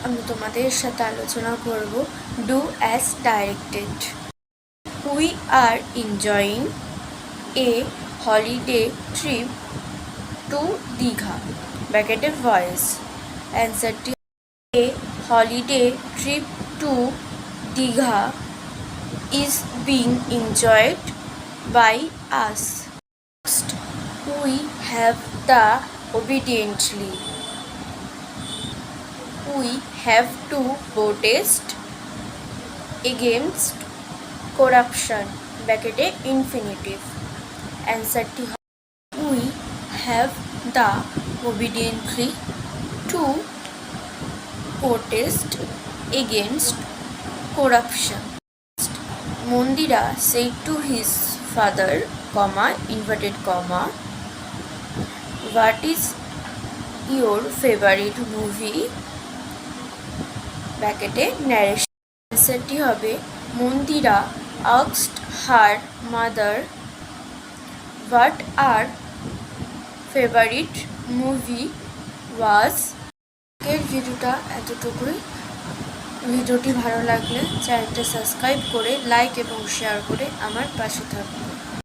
আমি তোমাদের সাথে আলোচনা করব do as directed. We are enjoying a holiday trip to Digha. ব্র্যাকেটের ভয়েস। অ্যান্সারটি a holiday trip to Digha is being enjoyed by us. Next, we have the obediently. We have to protest against corruption. Bracket infinitive. Answer T. We have the obediently to protest against corruption. Mondira said to his father, inverted comma, what is your favorite movie? ব্র্যাকেটে narration. অ্যান্সারটি হবে মন্দিরা asked her mother what her favorite movie was. এর ভিডিওটা এতটুকুই। ভিডিওটি ভালো লাগলে চ্যানেলটা সাবস্ক্রাইব করে লাইক এবং শেয়ার করে আমার পাশে থাকুন।